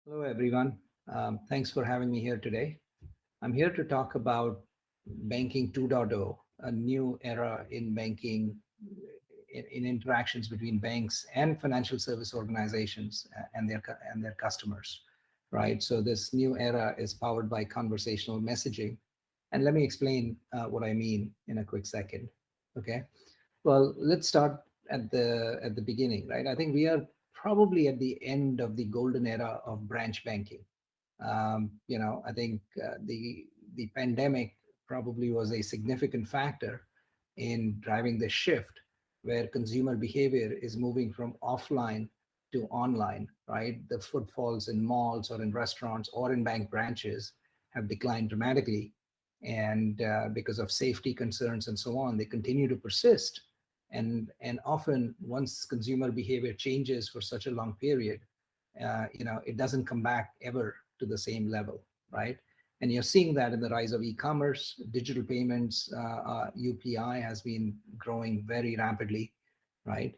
Hello, everyone. Thanks for having me here today. I'm here to talk about Banking 2.0, a new era in banking, in interactions between banks and financial service organizations and their customers, right? So this new era is powered by conversational messaging, and let me explain what I mean in a quick second. Okay. Well, let's start at the beginning, right? I think we are probably at the end of the golden era of branch banking. I think the pandemic probably was a significant factor in driving the shift where consumer behavior is moving from offline to online, right? The footfalls in malls or in restaurants or in bank branches have declined dramatically. And because of safety concerns and so on, they continue to persist. And often once consumer behavior changes for such a long period, it doesn't come back ever to the same level, right? And you're seeing that in the rise of e-commerce, digital payments, UPI has been growing very rapidly, right?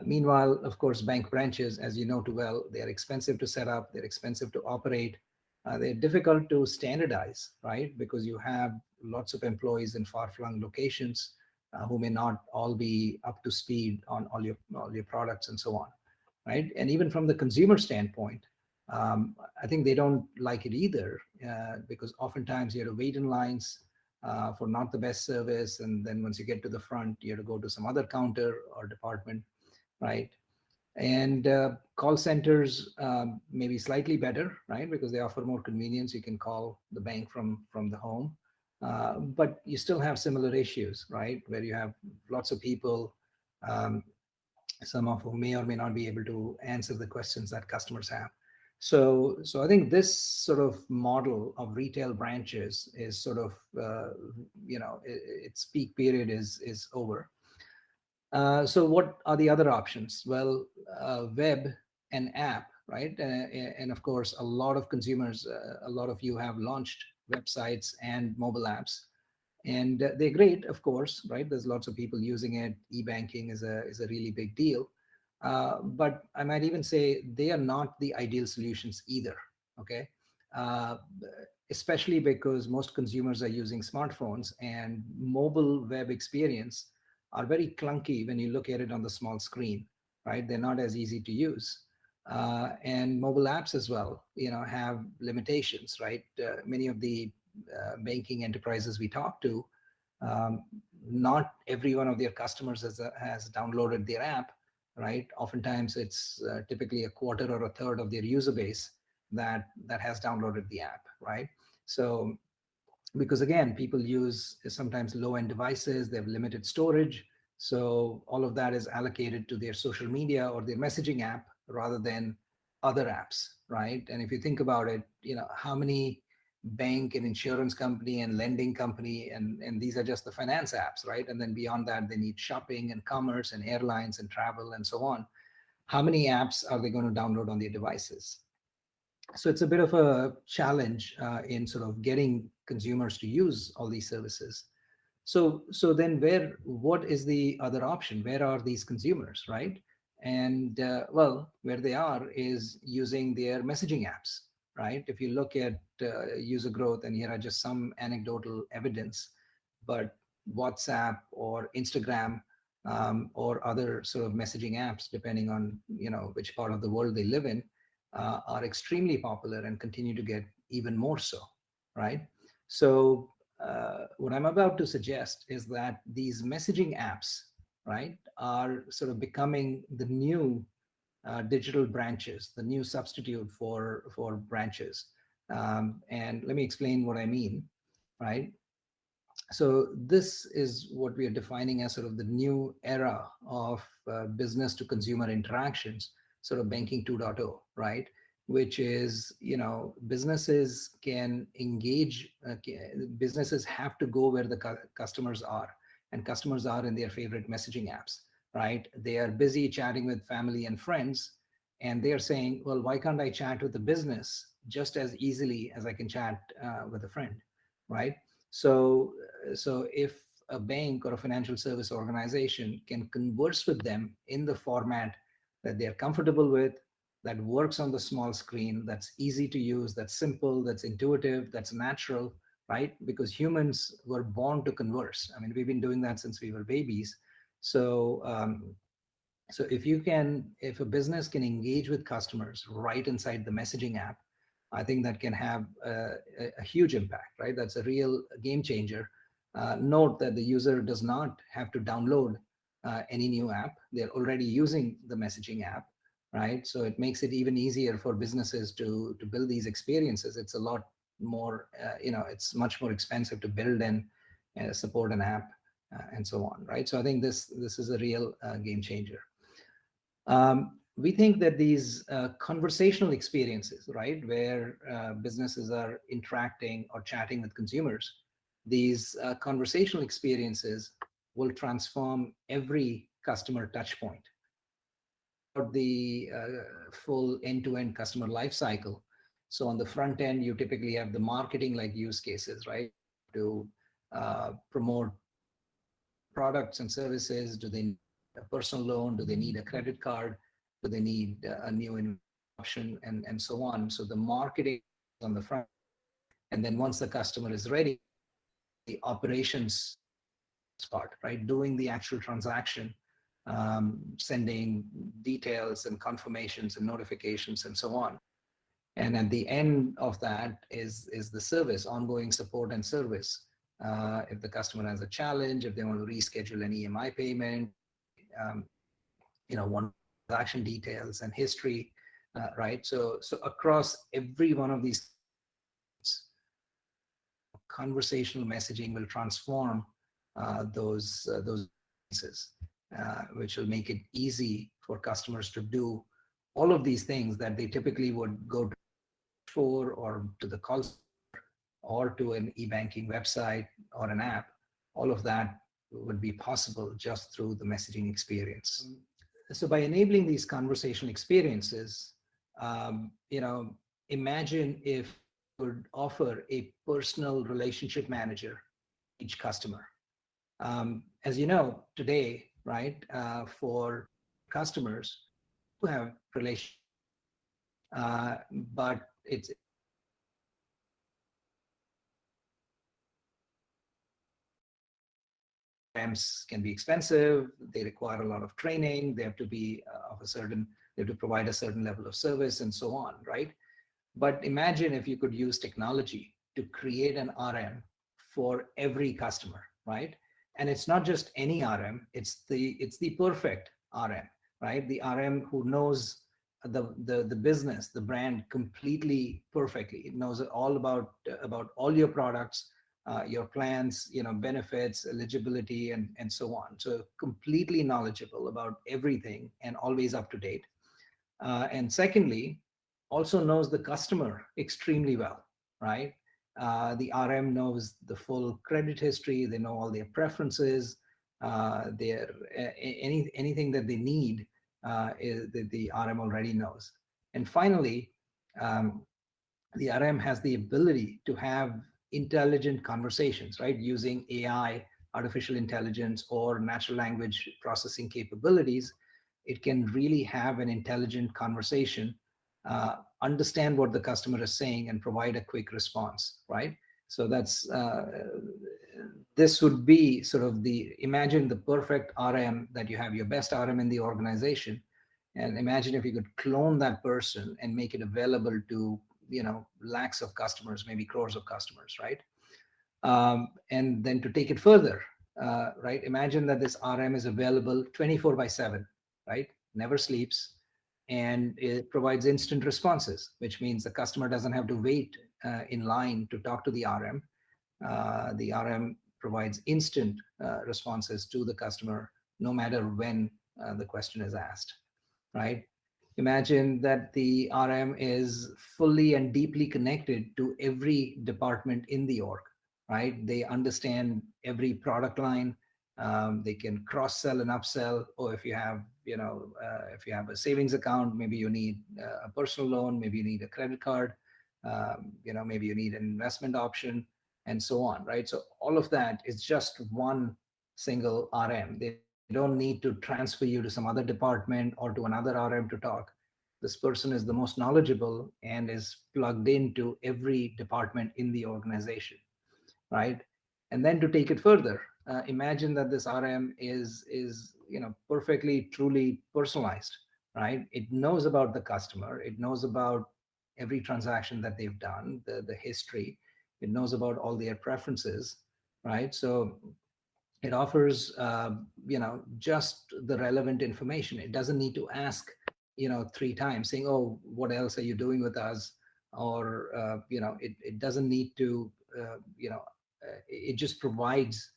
Meanwhile, of course, bank branches, as you know too well, they're expensive to set up, they're expensive to operate, they're difficult to standardize, right? Because you have lots of employees in far-flung locations who may not all be up to speed on all your products and so on, right? And even from the consumer standpoint, I think they don't like it either because oftentimes you have to wait in lines for not the best service, and then once you get to the front, you have to go to some other counter or department, right? And call centers may be slightly better, right? Because they offer more convenience. You can call the bank from the home, but you still have similar issues, right? Where you have lots of people, um, some of whom may or may not be able to answer the questions that customers have. So I think this sort of model of retail branches is sort of, its peak period is over. So what are the other options? Well, web and app, right? And of course, a lot of consumers, a lot of you have launched websites and mobile apps, and they're great, of course, right? There's lots of people using it. E-banking is a really big deal, but I might even say they are not the ideal solutions either. Okay. Uh, Especially because most consumers are using smartphones, and mobile web experience are very clunky when you look at it on the small screen, right? They're not as easy to use. And mobile apps as well, have limitations, right? Many of the banking enterprises we talk to, um, not every one of their customers has downloaded their app, right? Oftentimes it's typically a quarter or a third of their user base that has downloaded the app, right? So because again, people use sometimes low-end devices, they have limited storage, so all of that is allocated to their social media or their messaging app rather than other apps, right? And if you think about it, how many bank and insurance company and lending company, and these are just the finance apps, right? And then beyond that, they need shopping and commerce and airlines and travel and so on. How many apps are they going to download on their devices? So it's a bit of a challenge in sort of getting consumers to use all these services. So then what is the other option? Where are these consumers, right? And well, where they are is using their messaging apps, right? If you look at user growth, and here are just some anecdotal evidence, but WhatsApp or Instagram, or other sort of messaging apps, depending on which part of the world they live in, are extremely popular and continue to get even more so, right? So what I'm about to suggest is that these messaging apps, right, are sort of becoming the new digital branches, the new substitute for branches. And let me explain what I mean, right? So this is what we are defining as sort of the new era of business to consumer interactions, sort of banking 2.0, right? Which is, businesses can engage, businesses have to go where the customers are, and customers are in their favorite messaging apps, right? They are busy chatting with family and friends, and they are saying, well, why can't I chat with the business just as easily as I can chat with a friend, right? So if a bank or a financial service organization can converse with them in the format that they're comfortable with, that works on the small screen, that's easy to use, that's simple, that's intuitive, that's natural, right? Because humans were born to converse. I mean, we've been doing that since we were babies. So, so if a business can engage with customers right inside the messaging app, I think that can have a huge impact, right? That's a real game changer. Note that the user does not have to download any new app. They're already using the messaging app, right? So it makes it even easier for businesses to build these experiences. It's a lot more, it's much more expensive to build and support an app and so on, right? So I think this is a real game changer. We think that these conversational experiences, right, where businesses are interacting or chatting with consumers, these conversational experiences will transform every customer touch point. The full end-to-end customer life cycle. So on the front end, you typically have the marketing like use cases, right, to promote products and services. Do they need a personal loan? Do they need a credit card? Do they need a new option, and so on? So the marketing on the front, and then once the customer is ready, the operations part, right, doing the actual transaction, sending details and confirmations and notifications and so on. And at the end of that is the service, ongoing support and service. If the customer has a challenge, if they want to reschedule an EMI payment, one transaction details and history, right? So across every one of these, conversational messaging will transform those experiences, which will make it easy for customers to do all of these things that they typically would go to for, or to the call center, or to an e-banking website or an app. All of that would be possible just through the messaging experience. So by enabling these conversational experiences, imagine if we would offer a personal relationship manager to each customer. As you know, today, right, for customers who have relationships, but it's programs can be expensive. They require a lot of training. They have to be they have to provide a certain level of service and so on, right? But imagine if you could use technology to create an RM for every customer, right? And it's not just any RM, it's the perfect RM, right? The RM who knows the business, the brand completely perfectly. It knows all about all your products, your plans, benefits, eligibility, and so on. So completely knowledgeable about everything and always up to date. And secondly, also knows the customer extremely well, right? The RM knows the full credit history. They know all their preferences. Anything that they need, the RM already knows. And finally, the RM has the ability to have intelligent conversations, right? Using AI, artificial intelligence, or natural language processing capabilities, it can really have an intelligent conversation, understand what the customer is saying, and provide a quick response, right? So this would be sort of imagine the perfect RM, that you have your best RM in the organization, and imagine if you could clone that person and make it available to lakhs of customers, maybe crores of customers, right? And then to take it further, right? Imagine that this RM is available 24/7, right? Never sleeps, and it provides instant responses, which means the customer doesn't have to wait in line to talk to the RM. The RM provides instant responses to the customer, no matter when the question is asked, right? Imagine that the RM is fully and deeply connected to every department in the org, right? They understand every product line. They can cross-sell and upsell. Or if you have, if you have a savings account, maybe you need a personal loan, maybe you need a credit card, maybe you need an investment option, and so on, right? So all of that is just one single RM. They don't need to transfer you to some other department or to another RM to talk. this person is the most knowledgeable and is plugged into every department in the organization, right? And then to take it further, imagine that this RM is perfectly, truly personalized, right? It knows about the customer, it knows about every transaction that they've done, the history, it knows about all their preferences, right? So it offers just the relevant information. It doesn't need to ask 3 times saying, oh, what else are you doing with us? Or it doesn't need to it just provides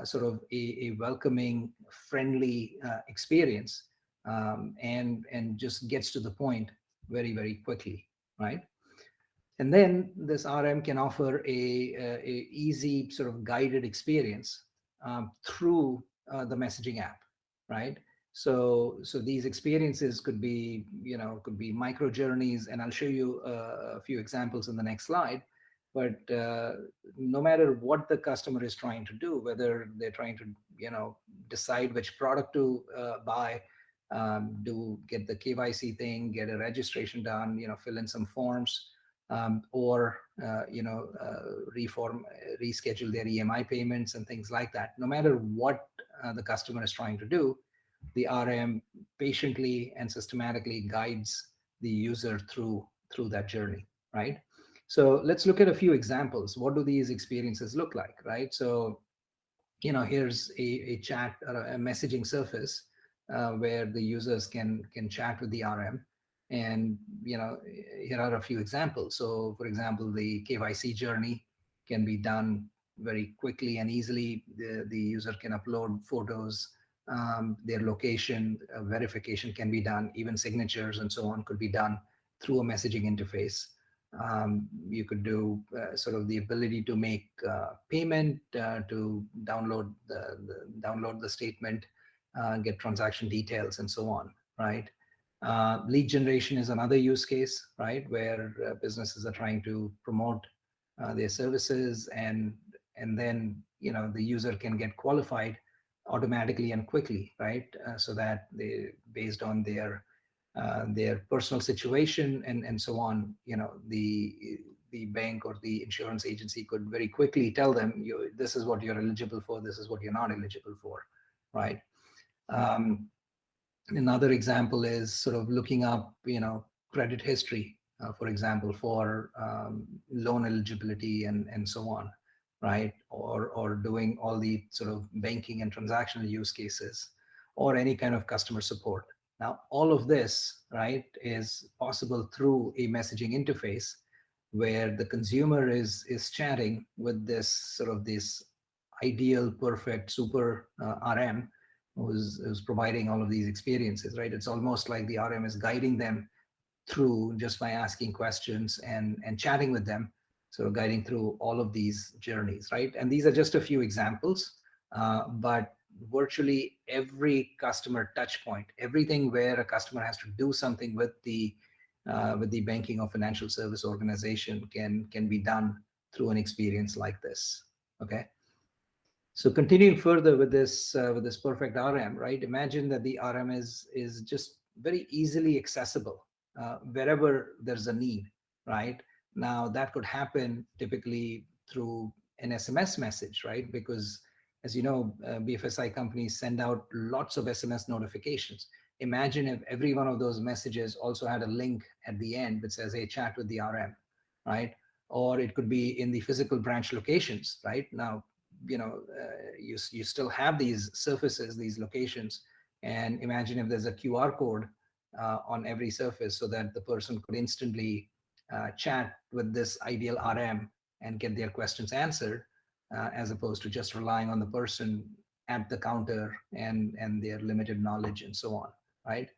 sort of a welcoming, friendly experience, and just gets to the point very, very quickly, right? And then this RM can offer a easy sort of guided experience through the messaging app, right? So these experiences could be micro journeys, and I'll show you a few examples in the next slide. But no matter what the customer is trying to do, whether they're trying to decide which product to buy, do get the KYC thing, get a registration done, fill in some forms, or reschedule their EMI payments and things like that. No matter what the customer is trying to do, the RM patiently and systematically guides the user through that journey, right? So let's look at a few examples. What do these experiences look like, right? So here's a chat or a messaging surface where the users can chat with the RM. And here are a few examples. So for example, the KYC journey can be done very quickly and easily. The user can upload photos, their location, verification can be done, even signatures and so on could be done through a messaging interface. You could do sort of the ability to make payment, to download the statement, get transaction details, and so on, right? Lead generation is another use case, right, where businesses are trying to promote their services, and then the user can get qualified automatically and quickly, right? So that they, based on their personal situation and so on, the bank or the insurance agency could very quickly tell them, this is what you're eligible for, this is what you're not eligible for, right? Another example is sort of looking up, credit history, for example, for loan eligibility and so on, right? Or doing all the sort of banking and transactional use cases, or any kind of customer support. Now, all of this, right, is possible through a messaging interface where the consumer is chatting with this ideal, perfect, super RM who's providing all of these experiences, right? It's almost like the RM is guiding them through just by asking questions and chatting with them, so guiding through all of these journeys, right? And these are just a few examples, but virtually every customer touch point, everything where a customer has to do something with the banking or financial service organization can be done through an experience like this. Okay. So continuing further with this perfect RM, right? Imagine that the RM is just very easily accessible wherever there's a need, right? Now that could happen typically through an SMS message, right? Because as you know, BFSI companies send out lots of SMS notifications. Imagine if every one of those messages also had a link at the end that says, hey, chat with the RM, right? Or it could be in the physical branch locations, right? Now, you still have these surfaces, these locations, and imagine if there's a QR code on every surface so that the person could instantly chat with this ideal RM and get their questions answered, as opposed to just relying on the person at the counter and their limited knowledge and so on, right?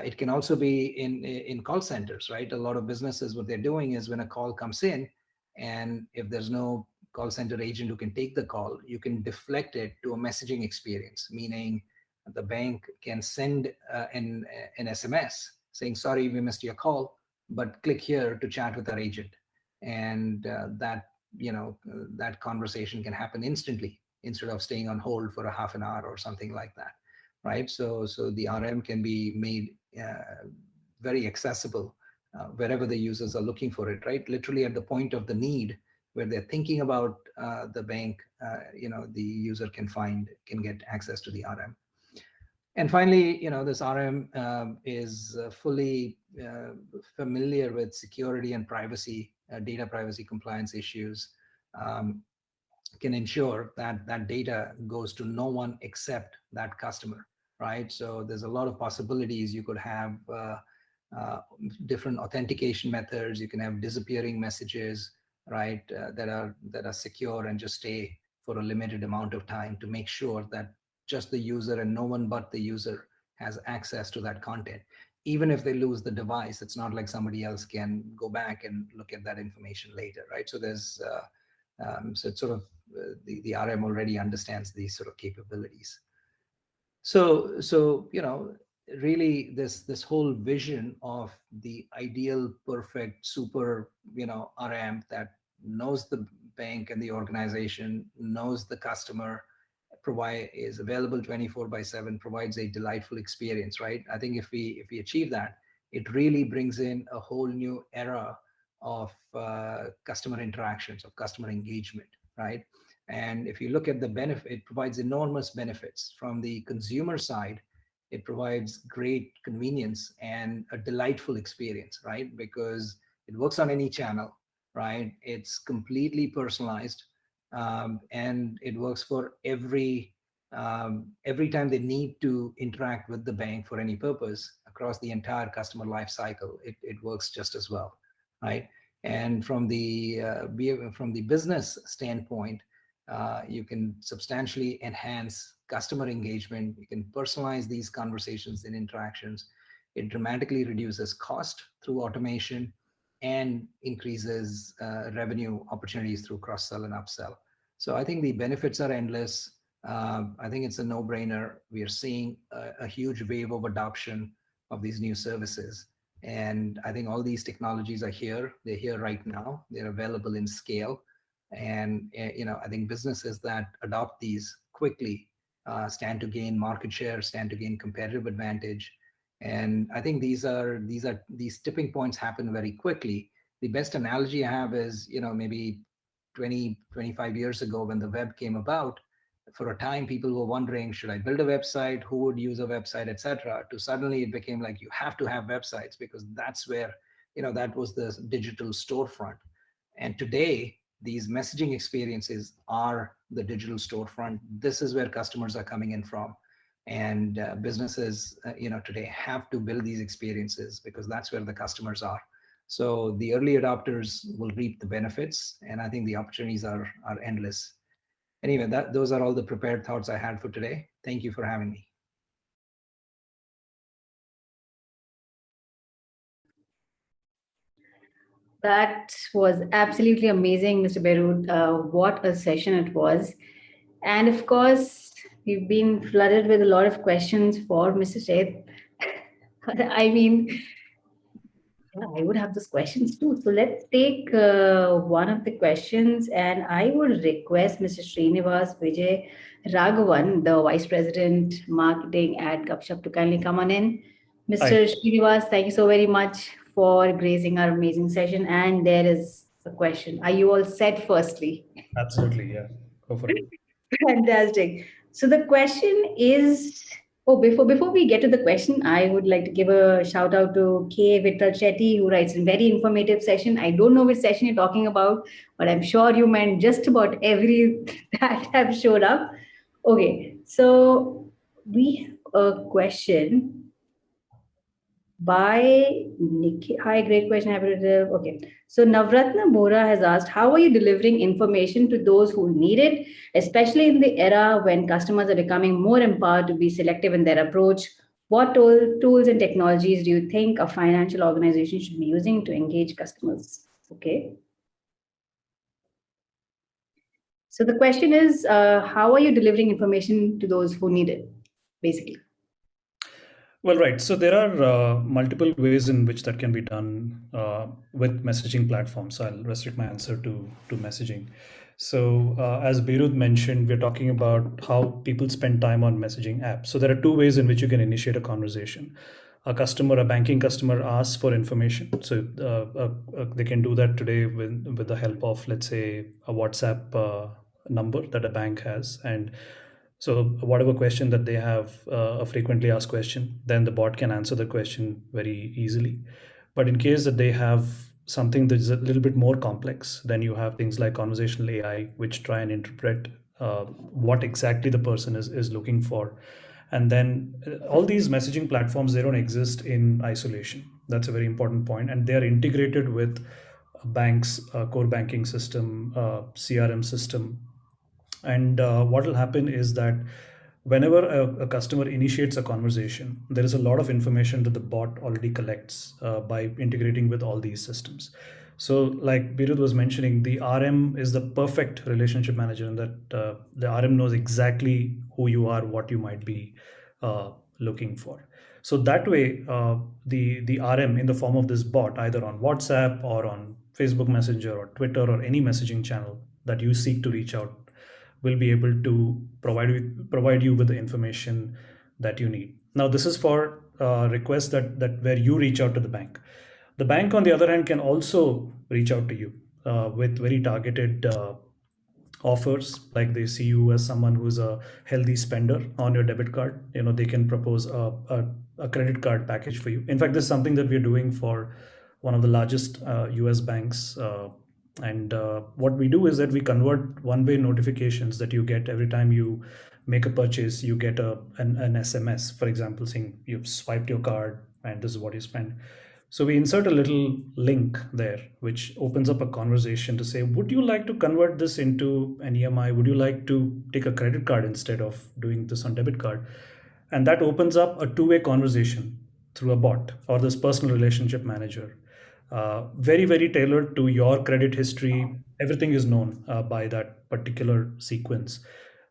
It can also be in call centers, right? A lot of businesses, what they're doing is when a call comes in, and if there's no call center agent who can take the call, you can deflect it to a messaging experience, meaning the bank can send an SMS saying, sorry, we missed your call, but click here to chat with our agent. And that conversation can happen instantly instead of staying on hold for a half an hour or something like that, right? So the RM can be made very accessible wherever the users are looking for it, right? Literally at the point of the need where they're thinking about the bank, the user can get access to the RM. And finally, this RM is fully familiar with security and privacy, data privacy compliance issues, can ensure that that data goes to no one except that customer, right? So there's a lot of possibilities. You could have different authentication methods. You can have disappearing messages, right, that are secure and just stay for a limited amount of time to make sure that just the user and no one but the user has access to that content. Even if they lose the device, it's not like somebody else can go back and look at that information later, right? So there's so it's sort of the RM already understands these sort of capabilities. So really this whole vision of the ideal, perfect, super RM that knows the bank and the organization, knows the customer, is available 24/7, provides a delightful experience, right? I think if we achieve that, it really brings in a whole new era of customer interactions, of customer engagement, right? And if you look at the benefit, it provides enormous benefits. From the consumer side, it provides great convenience and a delightful experience, right? Because it works on any channel, right? It's completely personalized, and it works for every time they need to interact with the bank for any purpose across the entire customer life cycle. It works just as well, right? And from the business standpoint, you can substantially enhance customer engagement. You can personalize these conversations and interactions. It dramatically reduces cost through automation and increases revenue opportunities through cross-sell and upsell. So I think the benefits are endless. I think it's a no-brainer. We are seeing a huge wave of adoption of these new services. And I think all these technologies are here. They're here right now. They're available in scale. And I think businesses that adopt these quickly stand to gain market share, stand to gain competitive advantage. And I think these tipping points happen very quickly. The best analogy I have is, maybe 20, 25 years ago when the web came about. For a time, people were wondering, should I build a website? Who would use a website, etc. To suddenly it became like, you have to have websites because that's where, that was the digital storefront. And today, these messaging experiences are the digital storefront. This is where customers are coming in from. And businesses, today have to build these experiences because that's where the customers are. So the early adopters will reap the benefits, and I think the opportunities are endless. Anyway, those are all the prepared thoughts I had for today. Thank you for having me. That was absolutely amazing, Mr. Beerud. What a session it was. And of course, we've been flooded with a lot of questions for Mr. Sheth. I mean, yeah, I would have those questions too. So let's take one of the questions, and I would request Mr. Srinivas Vijay Raghavan, the Vice President Marketing at Gupshup, to kindly come on in. Mr. Srinivas, thank you so very much for gracing our amazing session. And there is a question. Are you all set firstly? Absolutely, yeah. Go for it. Fantastic. So the question is, before we get to the question, I would like to give a shout out to 𝐂𝐲𝐬𝐺𝐷 Shetty, who writes a very informative session. I don't know which session you're talking about, but I'm sure you meant just about every that have showed up. Okay, so we have a question by Nikki. Hi, great question. Okay. So Navratna Bora has asked, how are you delivering information to those who need it, especially in the era when customers are becoming more empowered to be selective in their approach? What tools and technologies do you think a financial organization should be using to engage customers? Okay. So the question is, how are you delivering information to those who need it, basically? Well, right. So there are multiple ways in which that can be done with messaging platforms. So I'll restrict my answer to messaging. So as Beerud mentioned, we're talking about how people spend time on messaging apps. So there are two ways in which you can initiate a conversation. a banking customer asks for information. So they can do that today with the help of, let's say, a WhatsApp number that a bank has. And so whatever question that they have, a frequently asked question, then the bot can answer the question very easily. But in case that they have something that is a little bit more complex, then you have things like conversational AI, which try and interpret what exactly the person is looking for. And then all these messaging platforms, they don't exist in isolation. That's a very important point. And they are integrated with a bank's core banking system, CRM system. And what will happen is that whenever a customer initiates a conversation, there is a lot of information that the bot already collects by integrating with all these systems. So like Beerud was mentioning, the RM is the perfect relationship manager, and that the RM knows exactly who you are, what you might be looking for. So that way, the RM in the form of this bot, either on WhatsApp or on Facebook Messenger or Twitter or any messaging channel that you seek to reach out, will be able to provide you with the information that you need. Now, this is for requests that where you reach out to the bank. The bank, on the other hand, can also reach out to you with very targeted offers. Like they see you as someone who's a healthy spender on your debit card. They can propose a credit card package for you. In fact, this is something that we're doing for one of the largest US banks. And what we do is that we convert one-way notifications that you get every time you make a purchase. You get an SMS, for example, saying you've swiped your card and this is what you spend. So we insert a little link there, which opens up a conversation to say, would you like to convert this into an EMI? Would you like to take a credit card instead of doing this on debit card? And that opens up a two-way conversation through a bot or this personal relationship manager. Very, very tailored to your credit history. Everything is known by that particular sequence.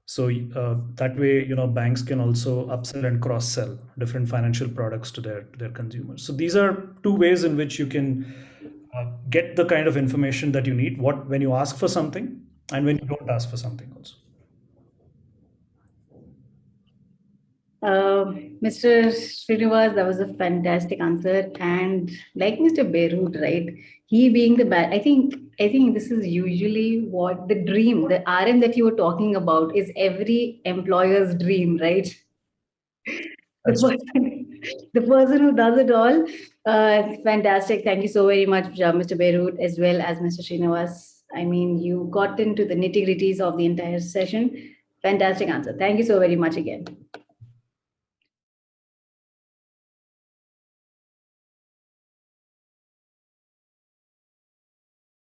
So that way, banks can also upsell and cross-sell different financial products to their consumers. So these are two ways in which you can get the kind of information that you need, when you ask for something and when you don't ask for something also. Mr. Srinivas, that was a fantastic answer. And like Mr. Beerud, right? He being the bad, I think this is usually what the dream, the RM that you were talking about is every employer's dream, right? The person who does it all. Fantastic. Thank you so very much, Mr. Beerud, as well as Mr. Srinivas. I mean, you got into the nitty-gritties of the entire session. Fantastic answer. Thank you so very much again.